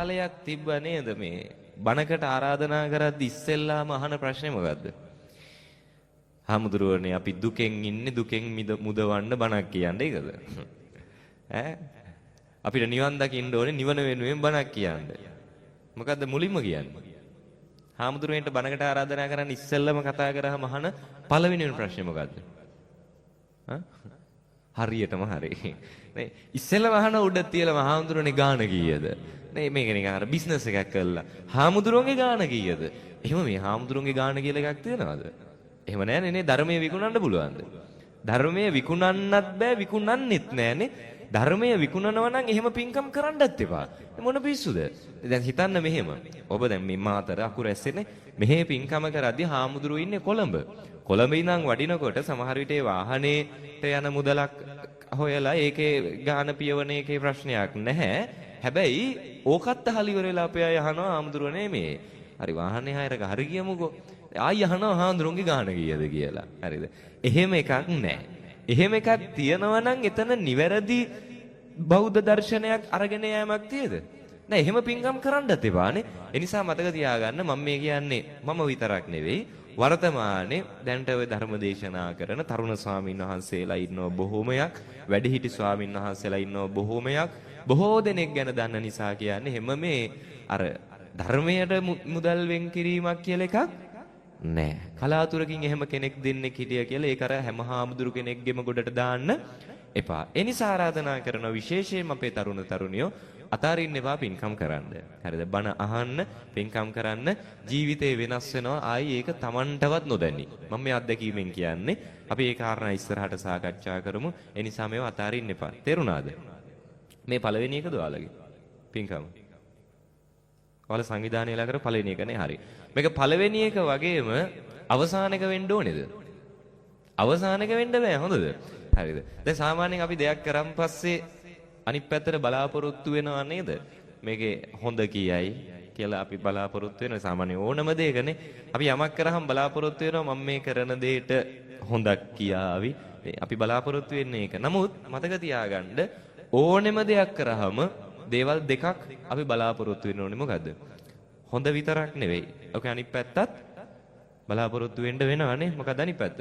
කාලයක් තිබ්බ නේද මේ බණකට ආරාධනා කරද්දි ඉස්සෙල්ලාම අහන ප්‍රශ්නේ මොකද්ද? හාමුදුරුවනේ අපි දුකෙන් ඉන්නේ දුකෙන් මුදවන්න බණක් කියන්නේ ඒකද? ඈ අපිට නිවන් දකින්න ඕනේ නිවන වෙනුවෙන් බණක් කියන්නේ. මොකද්ද මුලින්ම කියන්නේ? හාමුදුරුවන්ට බණකට ආරාධනා කරන්න ඉස්සෙල්ලම කතා කරාම අහන පළවෙනිම ප්‍රශ්නේ මොකද්ද? හරියටම හරි. නේ ඉස්සෙල්ලම අහන උඩ තියලා හාමුදුරුවනේ ගාන කීයද? නේ මේක නිකන් අර බිස්නස් එකක් කළා. හාමුදුරුවන්ගේ ගාන කීයද? එහෙම මේ හාමුදුරුවන්ගේ ගාන කියලා එකක් තියනවද? එහෙම නෑනේ නේ ධර්මයේ විකුණන්න පුළුවන්ද? ධර්මයේ විකුණන්නත් බෑ විකුණන්නෙත් නෑනේ. ධර්මයේ විකුණනවා නම් එහෙම පින්කම් කරන්නත් එපා. මොන පිස්සුද? දැන් හිතන්න මෙහෙම. ඔබ දැන් මේ මාතර අකුර ඇස්සෙන්නේ මෙහෙ පින්කම කරද්දී හාමුදුරුවෝ ඉන්නේ කොළඹ. කොළඹ ඉඳන් වඩිනකොට සමහර විට ඒ වාහනේට යන මුදලක් හොයලා ඒකේ ගාන පියවන එකේ ප්‍රශ්නයක් නැහැ. හැබැයි ඕකත් අහලා ඉවර වෙලා අපේ අය අහනවා හාමුදුරුවනේ මේ හරි වාහනේ හයරක හරි ගියමුකෝ. ආයි අහනවා හාමුදුරුවන්ගේ ගාන කීයද කියලා. හරිද? එහෙම එකක් නැහැ. එහෙම එකක් තියනවා නම් එතන නිවැරදි බෞද්ධ දර්ශනයක් අරගෙන යෑමක් තියද? නෑ එහෙම පින්කම් කරන්නත් එපානේ. ඒ නිසා මතක තියාගන්න මම මේ කියන්නේ මම විතරක් නෙවෙයි වර්තමානයේ දැන්ට ඔය ධර්ම දේශනා කරන තරුණ ස්වාමීන් වහන්සේලා ඉන්නව බොහෝමයක්, වැඩිහිටි ස්වාමීන් වහන්සේලා ඉන්නව බොහෝමයක්, බොහෝ දෙනෙක් ගැන දන්න නිසා කියන්නේ හැම මේ අර ධර්මයට මුදල් වෙන් කිරීමක් කියලා එකක් නෑ. කලාතුරකින් එහෙම කෙනෙක් දෙන්නෙක් හිටිය කියලා ඒක අර හැම හාමුදුරු කෙනෙක්ගෙම ගොඩට දාන්න එපා. ඒ නිසා ආරාධනා කරන විශේෂයෙන්ම අපේ තරුණ තරුණියෝ අතාරින්න එපා පින්කම් කරන්න. හරිද? බණ අහන්න, පින්කම් කරන්න ජීවිතේ වෙනස් වෙනවා. ආයි ඒක Tamanටවත් නොදැනි. මම මේ අත්දැකීමෙන් කියන්නේ අපි ඒ කාරණා ඉස්සරහට සාකච්ඡා කරමු. ඒ නිසා මේව අතාරින්න එපා. තේරුණාද? මේ පළවෙනි එකද ඔයාලගේ? පින්කම. ඔයාලා සංවිධානයලා කර පළවෙනි එකනේ හරි. මේක පළවෙනි එක වගේම අවසාන එක වෙන්න ඕනේද? අවසාන එක වෙන්න බෑ හොඳද? හරිද? දැන් සාමාන්‍යයෙන් අපි දෙයක් කරන් පස්සේ අනිත් පැත්තට බලාපොරොත්තු වෙනවා නේද? මේකේ හොඳ කියයි කියලා අපි බලාපොරොත්තු වෙනවා. සාමාන්‍ය ඕනම දෙයකනේ අපි යමක් කරාම බලාපොරොත්තු වෙනවා මම මේ කරන දෙයට හොඳක් කියාවි. අපි බලාපොරොත්තු වෙන්නේ ඒක. නමුත් මතක තියාගන්න ඕනෙම දෙයක් කරාම දේවල් දෙකක් අපි බලාපොරොත්තු වෙන්න ඕනේ. මොකද්ද? හොඳ විතරක් නෙවෙයි. ඔක අනිත් පැත්තත් බලාපොරොත්තු වෙන්න වෙනවනේ. මොකද අනිත් පැත්ත?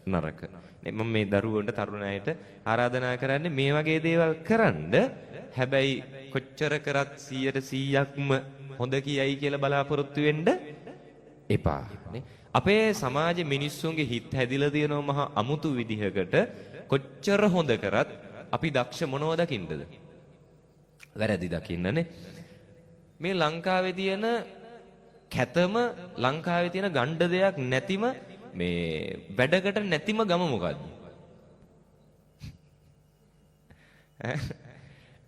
නරක. මම මේ දරුවන්ට තරුණ අයට ආරාධනා කරන්නේ මේ වගේ දේවල් කරන්න. හැබැයි කොච්චර කරත් 100%ක්ම හොඳ කියයි කියලා බලාපොරොත්තු වෙන්න එපා. නේ? අපේ සමාජයේ මිනිස්සුන්ගේ හිත හැදිලා තියෙනවා මහා අමුතු විදිහකට. කොච්චර හොඳ කරත් අපි දක්ෂ මොනවද දකින්නද? වැරදි දකින්නනේ. මේ ලංකාවේ තියෙන කැතම ලංකාවේ තියෙන ගණ්ඩ දෙයක් නැතිම මේ වැඩකට නැතිම ගම මොකද්ද?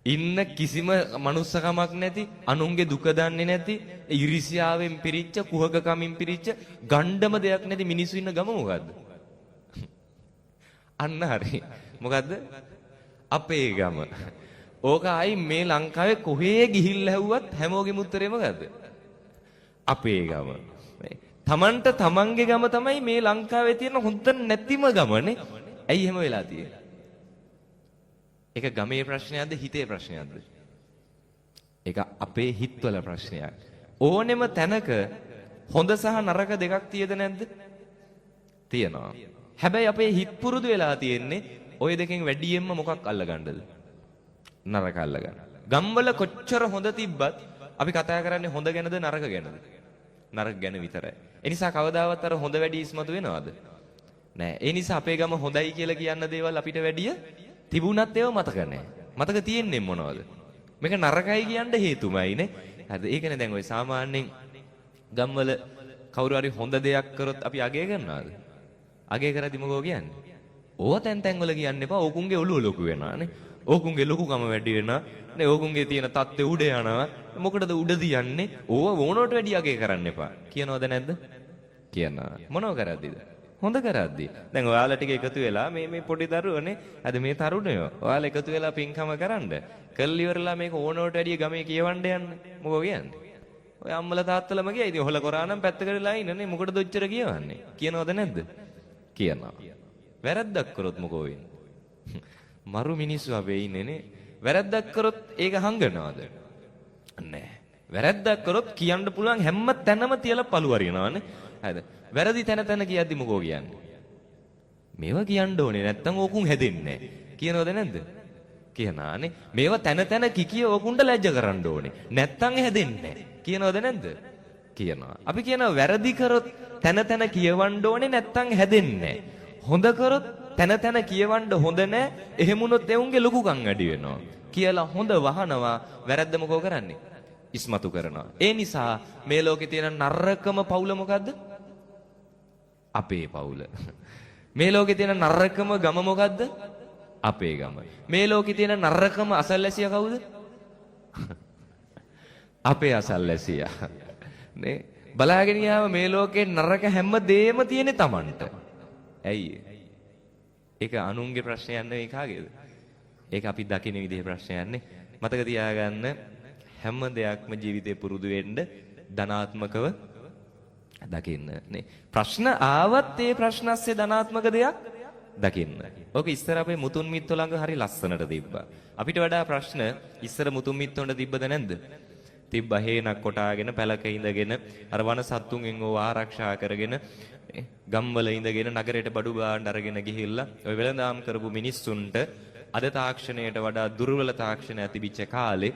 ඉන්න කිසිම මනුස්සකමක් නැති, අනුන්ගේ දුක දන්නේ නැති, ඉරිසියාවෙන් පිරිච්ච, කුහකකමින් පිරිච්ච ගණ්ඩම දෙයක් නැති මිනිස්සු ඉන්න ගම මොකද්ද? අන්න හරි. මොකද්ද? අපේ ගම. ඕක ආයි මේ ලංකාවේ කොහේ ගිහිල්ලා හැව්වත් හැමෝගෙම උත්තරේ මොකද්ද? අපේ ගම. තමන්ට තමන්ගේ ගම තමයි මේ ලංකාවේ තියෙන හොඳ නැතිම ගමනේ. ඇයි එහෙම වෙලා තියෙන්නේ? ඒක ගමේ ප්‍රශ්නයක්ද හිතේ ප්‍රශ්නයක්ද? ඒක අපේ හිතවල ප්‍රශ්නයක්. ඕනෙම තැනක හොඳ සහ නරක දෙකක් තියෙද නැද්ද? තියෙනවා. හැබැයි අපේ හිත පුරුදු වෙලා තියෙන්නේ ওই දෙකෙන් වැඩියෙන්ම මොකක් අල්ලගන්නද? නරක අල්ලගන්න. ගම්වල කොච්චර හොඳ තිබ්බත් අපි කතා කරන්නේ හොඳ ගැනද නරක ගැනද? නරක ගැන විතරයි. ඒ නිසා කවදාවත් අර හොඳ වැඩි ඉස්මතු වෙනවද? නෑ. ඒ නිසා අපේ ගම හොඳයි කියලා කියන්න දේවල් අපිට වැඩිය තිබුණත් ඒව මතක නෑ. මතක තියෙන්නේ මොනවද? මේක නරකයි කියන්න හේතුමයිනේ. හරිද? ඒකනේ දැන් ওই සාමාන්‍යයෙන් ගම්වල කවුරු හරි හොඳ දෙයක් කරොත් අපි අගය කරනවාද? අගය කරද්දි මොකෝ කියන්නේ? ඕව තැන් වල කියන්න එපා. ඕකුන්ගේ ඔළුව ලොකු වෙනවානේ. ඕකුන්ගේ ලොකුකම වැඩි වෙනවා. නේ ඕකුන්ගේ තියෙන තත්ත්වය උඩ යනවා. මොකටද උඩ දියන්නේ? ඕව ඕනකට වැඩි අගය කරන්න එපා. කියනවද නැද්ද? කියනවා. මොනව කරද්දිද? හොඳ කරද්දි. දැන් ඔයාලා ටික එකතු වෙලා මේ පොඩි දරුවනේ අද මේ තරුණයෝ ඔයාලා එකතු වෙලා පින්කම කරන්න. කල් ඉවරලා මේක ඕනකට වැඩි ගමේ කියවන්න යන්න. මොකෝ කියන්නේ? ඔය අම්මලා තාත්තලාම ගියා. ඉතින් ඔහල කරා නම් පැත්තකටලා ඉන්නනේ. මොකටද ඔච්චර කියවන්නේ? කියනවද නැද්ද? කියනවා. වැරද්දක් කරොත් මොකෝ වෙන්නේ? මරු මිනිස්සු අපේ ඉන්නේනේ. වැරද්දක් කරොත් ඒක හංගනවද? නැහැ. වැරද්දක් කරොත් කියන්න පුළුවන් හැම තැනම තියලා පළු වරිනවනේ. හරිද? වැරදි තැන කියද්දි මොකෝ කියන්නේ? මේවා කියන්න ඕනේ නැත්තම් ඕකුන් හැදෙන්නේ නැහැ. කියනවද නැද්ද? කියනානේ. මේවා තැන කිකිය ඕකුන්ට ලැජ්ජ කරන්න ඕනේ. නැත්තම් හැදෙන්නේ නැහැ. කියනවද නැද්ද? කියනවා. අපි කියනවා වැරදි කරොත් තැන කියවන්න ඕනේ නැත්තම් හැදෙන්නේ නැහැ. හොඳ කරොත් තැන කියවන්න හොඳ නැහැ. එහෙම වුණොත් එවුන්ගේ ලොකුකම් වැඩි වෙනවා. කියලා හොඳ වහනවා. වැරද්ද මොකෝ කරන්නේ? ඉස්මතු කරනවා. ඒ නිසා මේ ලෝකේ තියෙන නරකම පවුල මොකද්ද? අපේ පවුල. මේ ලෝකේ තියෙන නරකම ගම මොකද්ද? අපේ ගම. මේ ලෝකේ තියෙන නරකම අසල්වැසියා කවුද? අපේ අසල්වැසියා. නේ බලාගෙන ගියාම මේ ලෝකේ නරක හැම දෙයක්ම තියෙන්නේ Tamanට. ඇයි? ඒක අනුන්ගේ ප්‍රශ්නයක් නෙවෙයි කාගේද? ඒක අපි දකින විදිහේ ප්‍රශ්නයක් නේ. මතක තියාගන්න හැම දෙයක්ම ජීවිතේ පුරුදු වෙන්න ධනාත්මකව දකින්න නේ. ප්‍රශ්න ආවත් ඒ ප්‍රශ්නස්සේ ධනාත්මක දෙයක් දකින්න. ඕක ඉස්සර අපේ මුතුන් මිත්තෝ ළඟ හරි ලස්සනට තිබ්බා. අපිට වඩා ප්‍රශ්න ඉස්සර මුතුන් මිත්තොන්ට තිබ්බද නැද්ද? තිබ්බා. හේනක් කොටාගෙන පැලක ඉඳගෙන අර වන සත්තුන්ගෙන් ඕව ආරක්ෂා කරගෙන ගම්වල ඉඳගෙන නගරයට බඩු බාන්න අරගෙන ගිහිල්ලා ඔය වෙළඳාම් කරපු මිනිස්සුන්ට අද තාක්ෂණයට වඩා දුර්වල තාක්ෂණ ඇතිවිච්ච කාලේ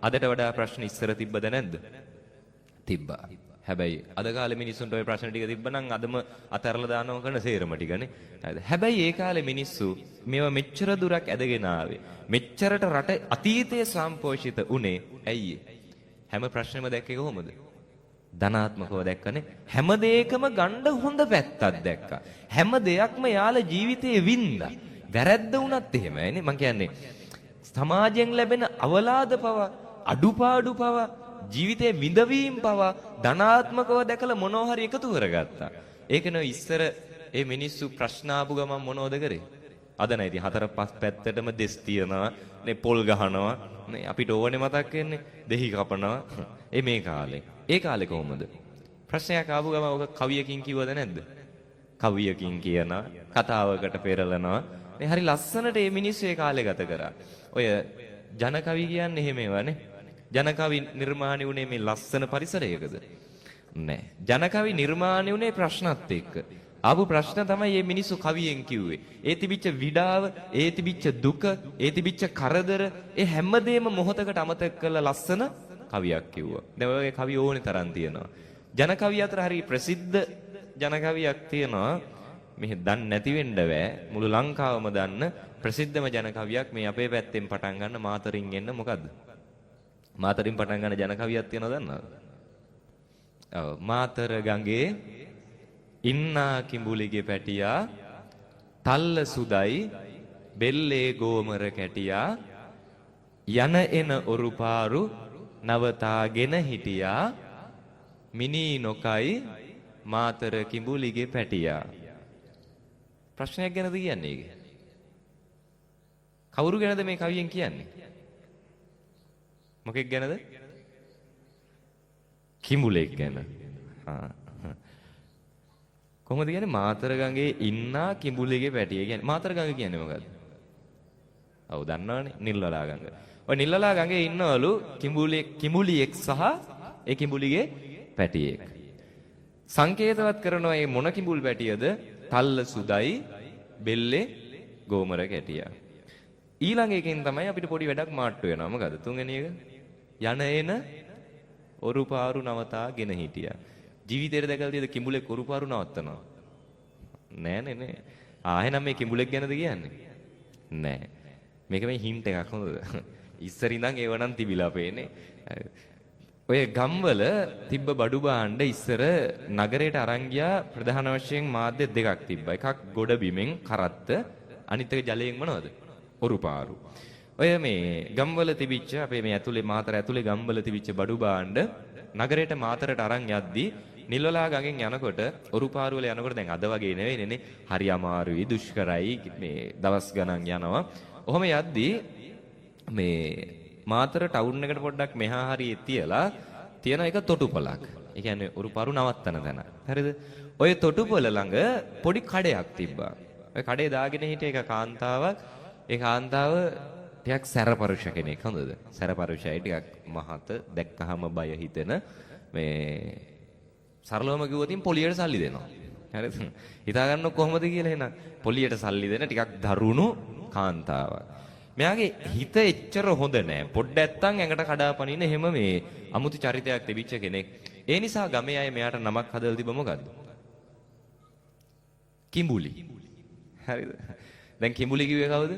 අදට වඩා ප්‍රශ්න ඉස්සර තිබ්බද නැද්ද? තිබ්බා. හැබැයි අද කාලේ මිනිස්සුන්ට ওই ප්‍රශ්න ටික තිබ්බනම් අදම අතහැරලා දානව කරන සේරම ටිකනේ. හරිද? හැබැයි ඒ කාලේ මිනිස්සු මේවා මෙච්චර දුරක් ඇදගෙන ආවේ. මෙච්චරට රට අතීතයේ සම්පෝෂිත උනේ ඇයි? හැම ප්‍රශ්නෙම දැක්කේ කොහොමද? ධනාත්මකව දැක්කනේ. හැම දෙයකම ගණ්ඩ හොඳ පැත්තක් දැක්කා. හැම දෙයක්ම යාළ ජීවිතේ වින්දා. වැරද්ද වුණත් එහෙමයිනේ. මං කියන්නේ සමාජයෙන් ලැබෙන අවලාද පව අඩුපාඩු පව ජීවිතේ විඳවීම් පව ධනාත්මකව දැකලා මොනවා හරි එකතු කරගත්තා. ඒකනේ ඉස්සර මේ මිනිස්සු ප්‍රශ්න ආපු ගමන් මොනවද කරේ? අද නැති හතර පහ පැත්තටම දෙස් තියනවා, නේ පොල් ගහනවා, නේ අපිට ඕනේ මතක් වෙන්නේ දෙහි කපනවා. මේ කාලේ. ඒ කාලේ කොහොමද? ප්‍රශ්නයක් ආපු ගමන් ඔක කවියකින් කිව්වද නැද්ද? කවියකින් කියනවා, කතාවකට පෙරලනවා. මේ හරි ලස්සනට මේ මිනිස්සු ඒ කාලේ ගත කරා. ඔය ජනකවි කියන්නේ එහෙම ඒවානේ. ජනකවි නිර්මාණය වුණේ මේ ලස්සන පරිසරයකද? නෑ. ජනකවි නිර්මාණය වුණේ ප්‍රශ්නත් එක්ක. ආපු ප්‍රශ්න තමයි මේ මිනිස්සු කවියෙන් කිව්වේ. ඒ තිබිච්ච විඩාව, ඒ තිබිච්ච දුක, ඒ තිබිච්ච කරදර, ඒ හැමදේම මොහොතකට අමතක කරලා ලස්සන කවියක් කිව්වා. දැන් ඔය කවි ඕනේ තරම් තියෙනවා. ජනකවි අතර හරි ප්‍රසිද්ධ ජනකවියක් තියෙනවා. මෙහෙ දන්නේ නැති වෙන්න බෑ. මුළු ලංකාවම දන්න ප්‍රසිද්ධම ජනකවියක් මේ අපේ පැත්තෙන් පටන් ගන්න මාතරින් එන්න මොකද්ද? මාතරින් පටන් ගන්න ජනකවියක් තියෙනවද දන්නවද? ඔව් මාතර ගඟේ ඉන්නා කිඹුලිගේ පැටියා තල්ල සුදයි බෙල්ලේ ගෝමර කැටියා යන එන ඔරුපාරු නවතාගෙන හිටියා මිනී නොකයි මාතර කිඹුලිගේ පැටියා. ප්‍රශ්නයක් ගැනද කියන්නේ ඒක? කවුරු ගැනද මේ කවියෙන් කියන්නේ? මොකෙක් ගැනද? කිඹුලෙක් ගැන. කොහොමද කියන්නේ? මාතර ගඟේ ඉන්නා කිඹුලිගේ පැටිය කියන්නේ. මාතර ගඟ කියන්නේ මොකද්ද? ඔව් දන්නවනේ. නිල්වලා ගඟ. ඔය නිල්වලා ගඟේ ඉන්නවලු කිඹුලියෙක් සහ ඒ කිඹුලිගේ පැටියෙක්. සංකේතවත් කරනවා මේ මොන කිඹුල් පැටියද? තල්ල සුදයි බෙල්ලේ ගෝමර කැටියා. ඊළඟ එකෙන් තමයි අපිට පොඩි වැඩක් මාට්ටු වෙනවා. මොකද තුන්වෙනි එක? යන එන ඔරුපාරු නවතාගෙන හිටියා. ජීවිතේට දැකලා තියෙද කිඹුලෙක් ඔරුපාරු නවත්තනවා? නෑනේ නේ. එහෙනම් මේ කිඹුලෙක් ගැනද කියන්නේ? නෑ. මේක මේ හින්ට් එකක් හොඳද? ඉස්සර ඉඳන් ඒව නම් තිබිලා පේන්නේ. ඔය ගම්වල තිබ්බ බඩු බාණ්ඩ ඉස්සර නගරයට අරන් ගියා ප්‍රධාන වශයෙන් මාධ්‍ය දෙකක් තිබ්බා. එකක් ගොඩ බිමෙන් කරත්ත, අනිත් එක ජලයෙන් මොනවද? ඔරුපාරු. ඔය මේ ගම්වල තිබිච්ච අපේ මේ ඇතුලේ මාතර ඇතුලේ ගම්වල තිබිච්ච බඩු බාණ්ඩ නගරයට මාතරට අරන් යද්දී නිල්වලා ගඟෙන් යනකොට ඔරුපාරු වල යනකොට දැන් අද වගේ නෙවෙයිනේ. හරි අමාරුයි, දුෂ්කරයි, මේ දවස් ගණන් යනවා. ඔහොම යද්දී මේ මාතර ටවුන් එකට පොඩ්ඩක් මෙහා හරියේ තියලා තියෙන එක තොටුපළක්. ඒ කියන්නේ ඔරුපාරු නවත්තන තැන. හරිද? ඔය තොටුපළ ළඟ පොඩි කඩයක් තිබ්බා. ඔය කඩේ දාගෙන හිටිය එක කාන්තාවක්. ඒ කාන්තාව ටිකක් සැරපරුෂ කෙනෙක් හොඳද? සැරපරුෂයි ටිකක් මහත දැක්කහම බය හිතෙන මේ සරලවම කිව්වොත් පොලියට සල්ලි දෙනවා. හරිද? හිතා ගන්න කොහොමද කියලා එහෙනම් පොලියට සල්ලි දෙන ටිකක් දරුණු කාන්තාවක්. මෙයාගේ හිත එච්චර හොඳ නෑ. පොඩ්ඩක් නැත්තම් ඇඟට කඩාපනින එහෙම මේ අමුතු චරිතයක් තිබිච්ච කෙනෙක්. ඒ නිසා ගමේ අය මෙයාට නමක් හදලා තිබ්බ මොකද්ද? කිඹුලි. හරිද? දැන් කිඹුලි කිව්වේ කවුද?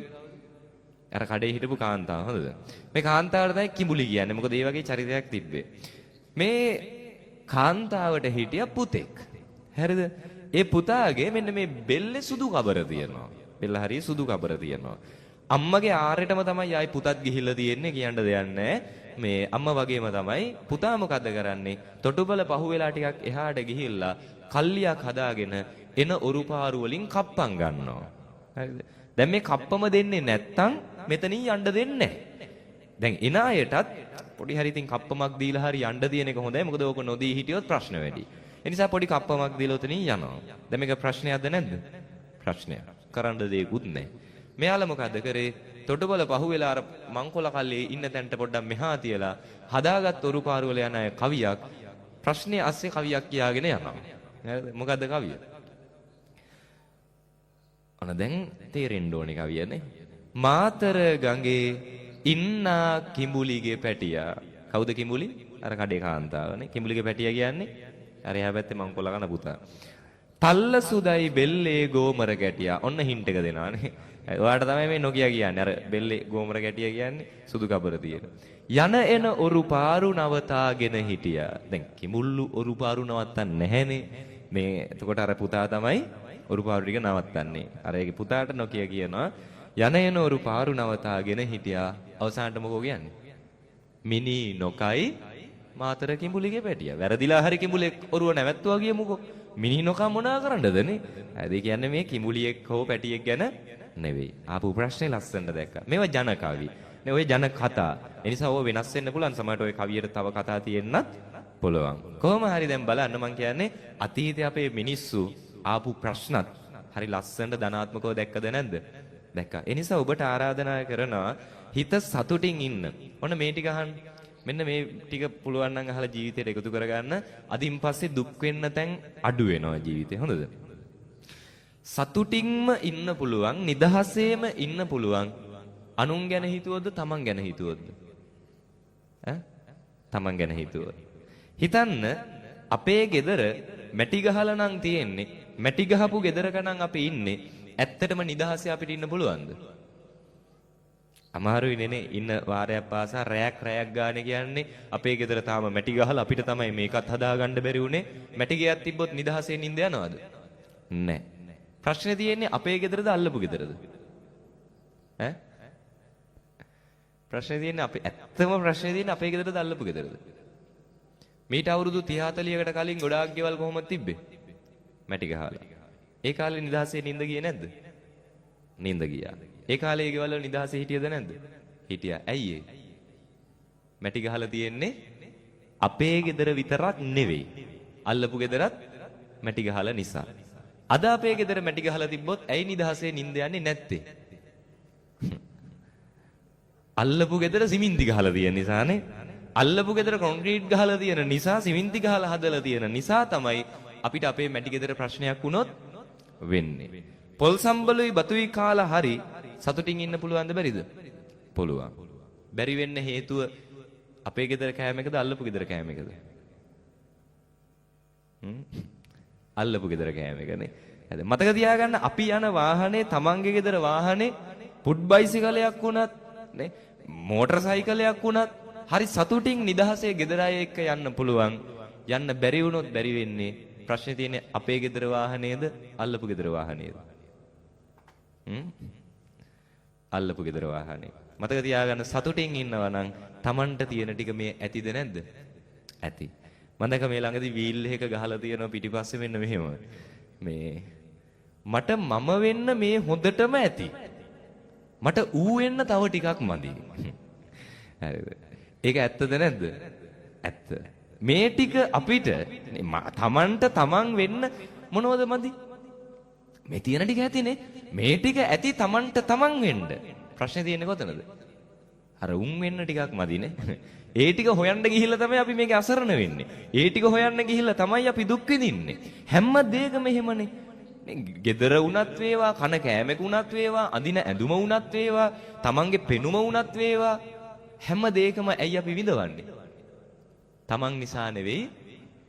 අර කඩේ හිටපු කාන්තාව හොඳද? මේ කාන්තාවට තමයි කිඹුලි කියන්නේ. මොකද ඒ වගේ චරිතයක් තිබ්බේ. මේ කාන්තාවට හිටිය පුතෙක්. හරිද? ඒ පුතාගේ මෙන්න මේ බෙල්ලේ සුදු කබර තියෙනවා. බෙල්ල හරිය සුදු කබර තියෙනවා. අම්මගේ ආරෙටම තමයි ආයි පුතත් ගිහිල්ලා තියෙන්නේ කියන්න දෙයක් නැහැ. මේ අම්මා වගේම තමයි පුතා මොකද කරන්නේ? තොටුපළ පහුවෙලා ටිකක් එහාට ගිහිල්ලා කල්ලියක් හදාගෙන එන ඔරුපාරු වලින් කප්පම් ගන්නවා. හරිද? දැන් මේ කප්පම දෙන්නේ නැත්තම් මෙතනින් යන්න දෙන්නේ නැහැ. දැන් එන අයටත් පොඩි හරි ඉතින් කප්පමක් දීලා හරි යන්න දින එක හොඳයි. මොකද ඕක නොදී හිටියොත් ප්‍රශ්න වැඩි. ඒ නිසා පොඩි කප්පමක් දීලා උතනින් යනවා. දැන් මේක ප්‍රශ්නයක්ද නැද්ද? ප්‍රශ්නයක්. කරන්න දෙයක්වත් නැහැ. මෙයාලා මොකද කරේ? තොටුපළ පහුවෙලා අර මංකොල කල්ලේ ඉන්න තැනට පොඩ්ඩක් මෙහා තියලා හදාගත් ඔරුපාරු වල යන අය කවියක් ප්‍රශ්නේ අස්සේ කවියක් කියාගෙන යනවා. හරිද? මොකද්ද කවිය? අන දැන් තේරෙන්න ඕනේ කවියනේ. මාතර ගඟේ ඉන්නා කිඹුලිගේ පැටියා. කවුද කිඹුලි? අර කඩේ කාන්තාවනේ. කිඹුලිගේ පැටියා කියන්නේ අර එහා පැත්තේ මංකොල කන පුතා. තල්ල සුදයි බෙල්ලේ ගෝමර ගැටියා. ඔන්න හින්ට් එක දෙනවානේ. ඔයාලට තමයි මේ නොකිය කියන්නේ. අර බෙල්ලේ ගෝමර ගැටියා කියන්නේ සුදු කබර තියෙන. යන එන ඔරු පාරු නවතාගෙන හිටියා. දැන් කිඹුල්ලු ඔරු පාරු නවත්තන්නේ නැහැනේ. මේ එතකොට අර පුතා තමයි ඔරු පාරු ටික නවත්තන්නේ. අර ඒකේ පුතාට නොකිය කියනවා යන එන ඔරු පාරු නවතාගෙන හිටියා. අවසානට මොකෝ කියන්නේ? මිනි නොකයි මාතර කිඹුලිගේ පැටියා. වැරදිලා හරි කිඹුලෙක් ඔරුව නැවැත්තුවා කියමුකෝ. මිනි නොකා මොනා කරන්නදනේ? ඇයි කියන්නේ මේ කිඹුලියෙක් හෝ පැටියෙක් ගැන නෙවෙයි. ආපු ප්‍රශ්නේ ලස්සනට දැක්කා. මේවා ජන කවි. නේ ඔය ජන කතා. ඒ නිසා ඕව වෙනස් වෙන්න පුළුවන්. සමහරට ඔය කවියට තව කතා තියෙන්නත් පුළුවන්. කොහොම හරි දැන් බලන්න මං කියන්නේ අතීතයේ අපේ මිනිස්සු ආපු ප්‍රශ්නත් හරි ලස්සනට ධනාත්මකව දැක්කද නැද්ද? දැක්කා. ඒ නිසා ඔබට ආරාධනා කරනවා හිත සතුටින් ඉන්න. ඔන්න මේ ටික අහන්න. මෙන්න මේ ටික පුළුවන් නම් අහලා ජීවිතයට එකතු කරගන්න. අදින් පස්සේ දුක් වෙන්න තැන් අඩු වෙනවා ජීවිතේ. හොඳද? සතුටින්ම ඉන්න පුළුවන්, නිදහසේම ඉන්න පුළුවන්. අනුන් ගැන හිතුවොත්ද තමන් ගැන හිතුවොත්ද? තමන් ගැන හිතුවොත්. හිතන්න අපේ ගෙදර මැටි ගහලා නම් තියෙන්නේ. මැටි ගහපු ගෙදරක නම් අපි ඉන්නේ. ඇත්තටම නිදහසේ අපිට ඉන්න පුළුවන්ද? අමාරුයි නේ ඉන්න වාරයක් පාසා රැයක් ගානේ කියන්නේ අපේ ගෙදර තාම මැටි ගහලා අපිට තමයි මේකත් හදාගන්න බැරි උනේ. මැටි ගෙයක් තිබ්බොත් නිදහසේ නිින්ද යනවද? නැහැ. ප්‍රශ්නේ තියෙන්නේ අපේ ගෙදරද අල්ලපු ගෙදරද? ප්‍රශ්නේ තියෙන්නේ ඇත්තම ප්‍රශ්නේ තියෙන්නේ අපේ ගෙදරද අල්ලපු ගෙදරද? මීට අවුරුදු 30 40කට කලින් ගොඩාක් ගෙවල් කොහොමද තිබ්බේ? මැටි ගහලා. ඒ කාලේ නිදහසේ නිින්ද ගියේ නැද්ද? නිින්ද ගියා. ඒ කාලේ ගෙවල් වල නිදහසේ හිටියද නැද්ද? හිටියා. ඇයි ඒ? මැටි ගහලා තියෙන්නේ අපේ ගෙදර විතරක් නෙවෙයි. අල්ලපු ගෙදරත් මැටි ගහලා නිසා. අද අපේ ගෙදර මැටි ගහලා තිබ්බොත් ඇයි නිදහසේ නිින්ද යන්නේ නැත්තේ? අල්ලපු ගෙදර සිමින්ති ගහලා තියෙන නිසානේ. අල්ලපු ගෙදර කොන්ක්‍රීට් ගහලා තියෙන නිසා සිමින්ති ගහලා හදලා තියෙන නිසා තමයි අපිට අපේ මැටි ගෙදර ප්‍රශ්නයක් වුණොත් වෙන්නේ. පොල් සම්බලුයි බතුයි කාලා හරි සතුටින් ඉන්න පුළුවන්ද බැරිද? පුළුවන්. බැරි වෙන්න හේතුව අපේ ගෙදර කෑම එකද අල්ලපු ගෙදර කෑම එකද? අල්ලපු ගෙදර කෑම එකනේ. හරි මතක තියාගන්න අපි යන වාහනේ තමන්ගේ ගෙදර වාහනේ පුඩ් බයිසිකලයක් වුණත් නේ මෝටර් සයිකලයක් වුණත් හරි සතුටින් නිදහසේ ගෙදර අය එක්ක යන්න පුළුවන්. යන්න බැරි වුණොත් බැරි වෙන්නේ ප්‍රශ්නේ තියෙන්නේ අපේ ගෙදර වාහනේද අල්ලපු ගෙදර වාහනේද? අල්ලපු ගෙදර වාහනේ. මතක තියාගන්න සතුටින් ඉන්නවා නම් Tamanට තියෙන ටික මේ ඇතිද නැද්ද? ඇති. මම දැක මේ ළඟදී වීල් එක ගහලා තියෙනවා පිටිපස්සේ මෙන්න මෙහෙම. මේ මට මම වෙන්න මේ හොඳටම ඇති. මට ඌ වෙන්න තව ටිකක් මදි. හරිද? ඒක ඇත්තද නැද්ද? ඇත්ත. මේ ටික අපිට Tamanට Taman වෙන්න මොනවද මදි? මේ තියෙන ටික ඇතිනේ. මේ ටික ඇති Tamanට Taman වෙන්න. ප්‍රශ්නේ තියෙන්නේ කොතනද? අර උන් වෙන්න ටිකක් මදිනේ. ඒ ටික හොයන්න ගිහිල්ලා තමයි අපි මේකේ අසරණ වෙන්නේ. ඒ ටික හොයන්න ගිහිල්ලා තමයි අපි දුක් විඳින්නේ. හැම දෙයකම එහෙමනේ. ගෙදර වුණත් වේවා, කන කෑමක වුණත් වේවා, අඳින ඇඳුම වුණත් වේවා, තමන්ගේ පෙනුම වුණත් වේවා, හැම දෙයකම ඇයි අපි විඳවන්නේ? තමන් නිසා නෙවෙයි,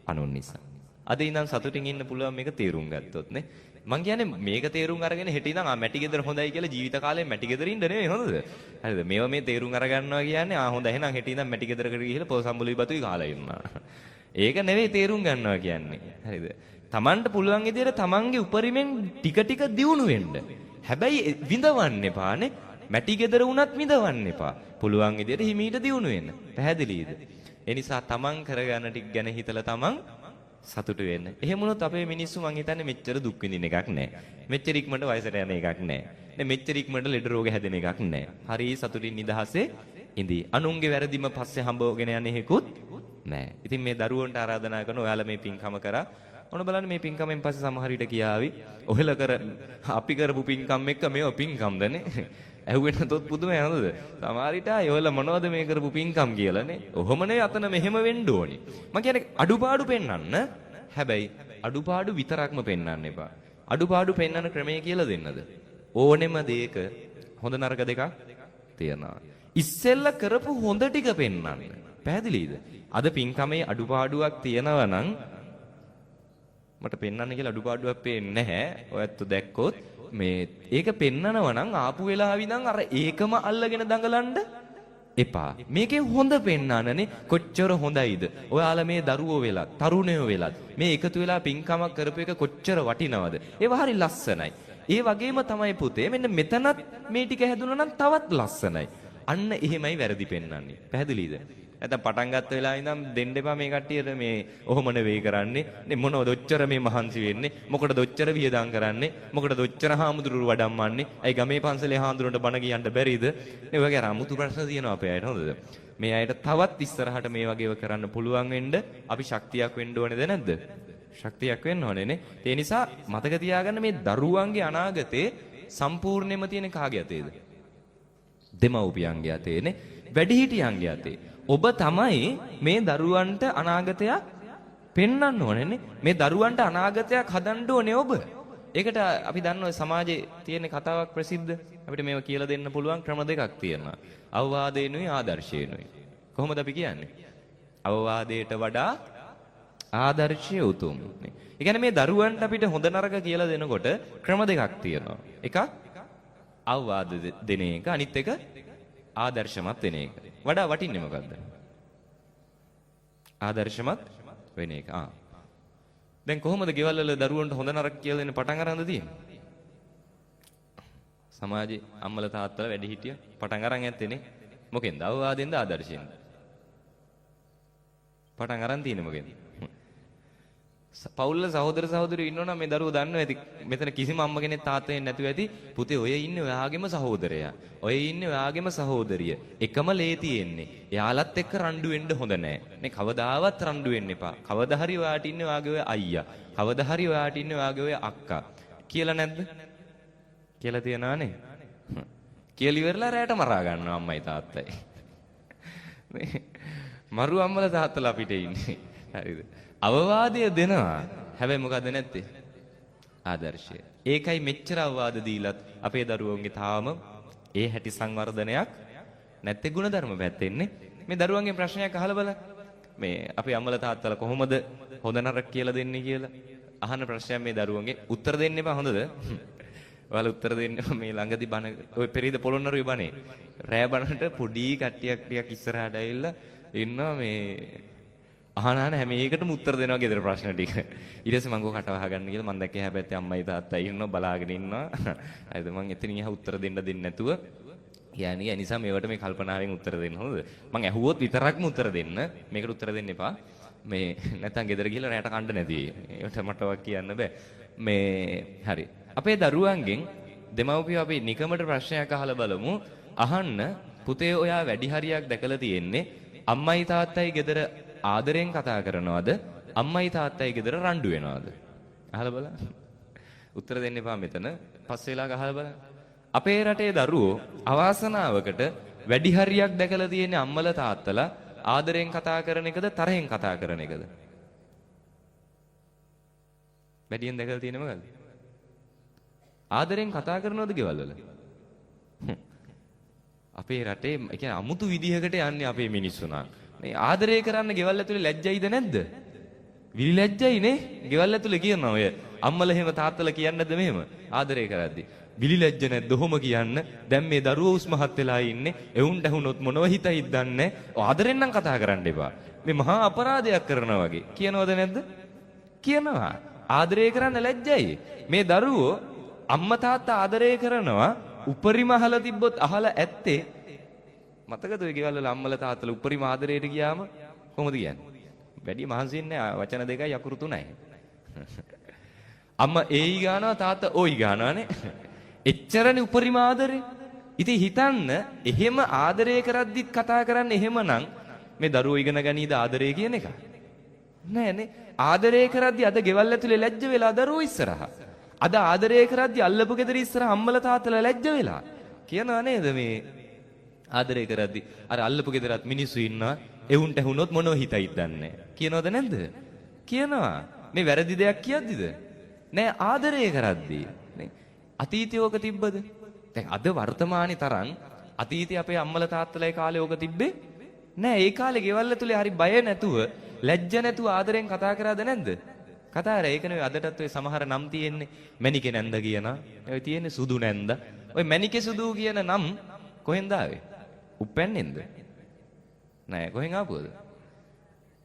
අනුන් නිසා. අද ඉඳන් සතුටින් ඉන්න පුළුවන් මේක තේරුම් ගත්තොත් නේ. මං කියන්නේ මේක තේරුම් අරගෙන හෙට ඉඳන් මැටි ගෙදර හොඳයි කියලා ජීවිත කාලේ මැටි ගෙදර ඉන්න නෙවෙයි හොඳද? හරිද? මේවා මේ තේරුම් අරගන්නවා කියන්නේ හොඳ එහෙනම් හෙට ඉඳන් මැටි ගෙදරකට ගිහිල්ලා පොල් සම්බුලි බතුයි කාලා ඉන්නවා. ඒක නෙවෙයි තේරුම් ගන්නවා කියන්නේ. හරිද? තමන්ට පුළුවන් විදිහට තමන්ගේ උපරිමෙන් ටික ටික දියුණු වෙන්න. හැබැයි විඳවන්න එපානේ. මැටි ගෙදර වුණත් විඳවන්න එපා. පුළුවන් විදිහට හිමීට දියුණු වෙන්න. පැහැදිලිද? ඒ නිසා තමන් කරගන්න ටික ගැන හිතලා තමන් සතුටු වෙන්න. එහෙම වුණොත් අපේ මිනිස්සු මං හිතන්නේ මෙච්චර දුක් විඳින එකක් නැහැ. මෙච්චර ඉක්මනට වයසට යන එකක් නැහැ. මෙච්චර ඉක්මනට ලෙඩ රෝග හැදෙන එකක් නැහැ. හරි සතුටින් නිදහසේ ඉඳී. අනුන්ගේ වැරදිම පස්සේ හම්බවගෙන යන්නේ හේකුත් නැහැ. ඉතින් මේ දරුවන්ට ආරාධනා කරන ඔයාලා මේ පින්කම කරා. ඔන්න බලන්න මේ පින්කමෙන් පස්සේ සමහර විට කියාවි. ඔහෙලා කර අපි කරපු පින්කම් එක්ක මේව පින්කම්දනේ. ඇහුවෙන්න තොත් පුදුමයි නේද? සමහර විට අයෝලා මොනවද මේ කරපු පින්කම් කියලානේ. ඔහොම නෙවෙයි අතන මෙහෙම වෙන්න ඕනි. මම කියන්නේ අඩුපාඩු පෙන්වන්න. හැබැයි අඩුපාඩු විතරක්ම පෙන්වන්න එපා. අඩුපාඩු පෙන්වන ක්‍රමය කියලා දෙන්නද? ඕනෙම දෙයක හොඳ නරක දෙකක් තියෙනවා. ඉස්සෙල්ල කරපු හොඳ ටික පෙන්වන්න. පැහැදිලිද? අද පින්කමේ අඩුපාඩුවක් තියෙනවා නම් මට පෙන්වන්න කියලා අඩුපාඩුවක් පේන්නේ නැහැ. ඔයත් දැක්කොත් මේ ඒක පෙන්නනවා නම් ආපු වෙලාව ඉඳන් අර ඒකම අල්ලගෙන දඟලන්න එපා. මේකේ හොඳ පෙන්නන්නනේ කොච්චර හොඳයිද? ඔයාලා මේ දරුවෝ වෙලත්, තරුණයෝ වෙලත් මේ එකතු වෙලා පින්කමක් කරපු එක කොච්චර වටිනවද? ඒව හරි ලස්සනයි. ඒ වගේම තමයි පුතේ මෙන්න මෙතනත් මේ ටික හැදුනා නම් තවත් ලස්සනයි. අන්න එහෙමයි වැරදි පෙන්වන්නේ. පැහැදිලිද? නැත්නම් පටන් ගත්ත වෙලාවෙ ඉඳන් දෙන්න එපා මේ කට්ටියට මේ ඔහොම නෙවෙයි කරන්නේ. නේ මොනවද ඔච්චර මේ මහන්සි වෙන්නේ? මොකටද ඔච්චර වියදම් කරන්නේ? මොකටද ඔච්චර හාමුදුරුවෝ වඩම්මන්නේ? ඇයි ගමේ පන්සලේ හාමුදුරුවන්ට බණ කියන්න බැරිද? මේ වගේ අමුතු ප්‍රශ්න තියෙනවා අපේ අයට හොඳද? මේ අයට තවත් ඉස්සරහට මේ වගේව කරන්න පුළුවන් වෙන්න අපි ශක්තියක් වෙන්න ඕනේද නැද්ද? ශක්තියක් වෙන්න ඕනේ නේ. ඒ නිසා මතක තියාගන්න මේ දරුවන්ගේ අනාගතේ සම්පූර්ණයෙන්ම තියෙන කාගේ අතේද? දෙමව්පියන්ගේ අතේනේ. වැඩිහිටියන්ගේ අතේ. ඔබ තමයි මේ දරුවන්ට අනාගතයක් පෙන්වන්න ඕනේනේ. මේ දරුවන්ට අනාගතයක් හදන්න ඕනේ ඔබ. ඒකට අපි දන්නවා සමාජයේ තියෙන කතාවක් ප්‍රසිද්ධ. අපිට මේව කියලා දෙන්න පුළුවන් ක්‍රම දෙකක් තියෙනවා. අවවාදේනුයි ආදර්ශේනුයි. කොහොමද අපි කියන්නේ? අවවාදයට වඩා ආදර්ශය උතුම්. ඒ කියන්නේ මේ දරුවන්ට අපිට හොඳ නරක කියලා දෙනකොට ක්‍රම දෙකක් තියෙනවා. එකක් අවවාද දෙන එක, අනිත් එක ආදර්ශමත් වෙන එක. වඩා වටින්නේ මොකද්ද? ආදර්ශමත් වෙන එක. දැන් කොහොමද ගෙවල් වල දරුවන්ට හොඳ නරක කියලා දෙන්න පටන් අරන්ද තියෙන්නේ? සමාජයේ අම්මලා තාත්තලා වැඩි හිටිය පටන් අරන් ඇත්තේනේ. මොකෙන්ද? අවවාදෙන්ද ආදර්ශයෙන්ද? පටන් අරන් තියෙන්නේ මොකෙන්ද? පවුල්ල සහෝදර සහෝදරියෝ ඉන්නවනම් මේ දරුවෝ දන්නවා ඇති මෙතන කිසිම අම්ම කෙනෙක් තාත්තා කෙනෙක් නැතුව ඇති පුතේ ඔය ඉන්නේ ඔයාගේම සහෝදරයා ඔය ඉන්නේ ඔයාගේම සහෝදරිය එකම ලේ තියෙන්නේ එයාලත් එක්ක රණ්ඩු වෙන්න හොඳ නැහැ නේ කවදාවත් රණ්ඩු වෙන්න එපා කවදා හරි ඔයාට ඉන්නේ ඔයාගේ ඔය අයියා කවදා හරි ඔයාට ඉන්නේ ඔයාගේ ඔය අක්කා කියලා නැද්ද කියලා තියනවානේ කියලා ඉවරලා රැයට මරා ගන්නවා අම්මයි තාත්තයි මේ මරු අම්මලා තාත්තලා අපිට ඉන්නේ හරිද අවවාදය දෙනවා. හැබැයි මොකද නැත්තේ? ආදර්ශය. ඒකයි මෙච්චර අවවාද දීලත් අපේ දරුවන්ගේ තාම ඒ හැටි සංවර්ධනයක් නැත්තේ ಗುಣධර්ම පැත්තෙන්නේ. මේ දරුවන්ගේ ප්‍රශ්නයක් අහලා බලන්න. මේ අපේ අම්මලා තාත්තලා කොහොමද හොඳ නරක කියලා දෙන්නේ කියලා අහන ප්‍රශ්නයක් මේ දරුවන්ගේ උත්තර දෙන්න එපා හොඳද? ඔයාලා උත්තර දෙන්න මේ ළඟදී බණ ඔය පෙරීද පොළොන්නරුවේ බණේ. රෑ බණට පොඩි කට්ටියක් ටිකක් ඉස්සරහට ඇවිල්ලා ඉන්නවා මේ අහනාන හැම එකටම උත්තර දෙනවා ගෙදර ප්‍රශ්න ටික. ඊට පස්සේ මම ගෝ කට වහගන්න කියලා මම දැක්කේ හැබැයි අම්මයි තාත්තයි ඉන්නවා බලාගෙන ඉන්නවා. හරිද මම එතනින් එහා උත්තර දෙන්න දෙන්නේ නැතුව කියන්නේ ඒ නිසා මේවට මේ කල්පනාවෙන් උත්තර දෙන්න හොඳද? මම ඇහුවොත් විතරක්ම උත්තර දෙන්න. මේකට උත්තර දෙන්න එපා. මේ නැත්තම් ගෙදර ගිහලා රැට කන්න නැති. ඒකට මටවත් කියන්න බෑ. මේ හරි. අපේ දරුවන්ගෙන් දෙමව්පියෝ අපි නිකමට ප්‍රශ්නයක් අහලා බලමු. අහන්න පුතේ ඔයා වැඩි හරියක් දැකලා තියෙන්නේ අම්මයි තාත්තයි ගෙදර ආදරෙන් කතා කරනවද අම්මයි තාත්තයි ගෙදර රණ්ඩු වෙනවද අහලා බලන්න උත්තර දෙන්න එපා මෙතන පස්සේ වෙලා අහලා බලන්න අපේ රටේ දරුවෝ අවාසනාවකට වැඩි හරියක් දැකලා තියෙන්නේ අම්මලා තාත්තලා ආදරෙන් කතා කරන එකද තරහෙන් කතා කරන එකද? වැඩියෙන් දැකලා තියෙන්නේ මොකද්ද? ආදරෙන් කතා කරනවද ගෙවල් වල? අපේ රටේ ඒ කියන්නේ අමුතු විදිහකට යන්නේ අපේ මිනිස්සු නා. මේ ආදරය කරන්න ගෙවල් ඇතුලේ ලැජ්ජයිද නැද්ද? විලි ලැජ්ජයි නේ. ගෙවල් ඇතුලේ කියනවා ඔය අම්මලා එහෙම තාත්තලා කියන්නේ නැද්ද මෙහෙම ආදරය කරද්දී? විලි ලැජ්ජ නැද්ද ඔහොම කියන්න? දැන් මේ දරුවෝ උස්මහත් වෙලා ඉන්නේ. එවුන්ට ඇහුනොත් මොනව හිතයිද දන්නේ? ආදරෙන් නම් කතා කරන්න එපා. මේ මහා අපරාධයක් කරනවා වගේ. කියනවද නැද්ද? කියනවා. ආදරය කරන්න ලැජ්ජයි. මේ දරුවෝ අම්මා තාත්තා ආදරය කරනවා. උපරිම අහලා තිබ්බොත් අහලා ඇත්තේ මතකද ඔය ගෙවල් වල අම්මලා තාත්තලා උපරිම ආදරයට ගියාම කොහොමද කියන්නේ? වැඩි මහන්සි වෙන්නේ වචන දෙකයි අකුරු තුනයි. අම්මා ඒයි ගානවා තාත්තා ඕයි ගානවානේ. එච්චරනේ උපරිම ආදරේ. ඉතින් හිතන්න එහෙම ආදරය කරද්දිත් කතා කරන්නේ එහෙමනම් මේ දරුවෝ ඉගෙන ගනීද ආදරය කියන එක? නෑනේ. ආදරය කරද්දි අද ගෙවල් ඇතුලේ ලැජ්ජ වෙලා දරුවෝ ඉස්සරහා. අද ආදරය කරද්දි අල්ලපු ගෙදර ඉස්සරහා අම්මලා තාත්තලා ලැජ්ජ වෙලා. කියනවා නේද මේ ආදරය කරද්දි අර අල්ලපු ගෙදරත් මිනිස්සු ඉන්නවා. එවුන්ට ඇහුනොත් මොනව හිතයිද දන්නේ. කියනවද නැද්ද? කියනවා. මේ වැරදි දෙයක් කියද්දිද? නෑ ආදරය කරද්දී. නේ. අතීතයේ ඕක තිබ්බද? දැන් අද වර්තමානයේ තරම් අතීතයේ අපේ අම්මලා තාත්තලා ඒ කාලේ ඕක තිබ්බේ නෑ. ඒ කාලේ ගෙවල් ඇතුලේ හරි බය නැතුව ලැජ්ජ නැතුව ආදරෙන් කතා කරාද නැද්ද? කතා කරා. ඒක නෙවෙයි අදටත් ඔය සමහර නම් තියෙන්නේ මැනිකේ නැන්ද කියන. ඔය තියෙන්නේ සුදු නැන්ද. ඔය මැනිකේ සුදු කියන නම් කොහෙන්ද ආවේ? උප්පැන්නෙන්ද? නෑ කොහෙන් ආපුවද?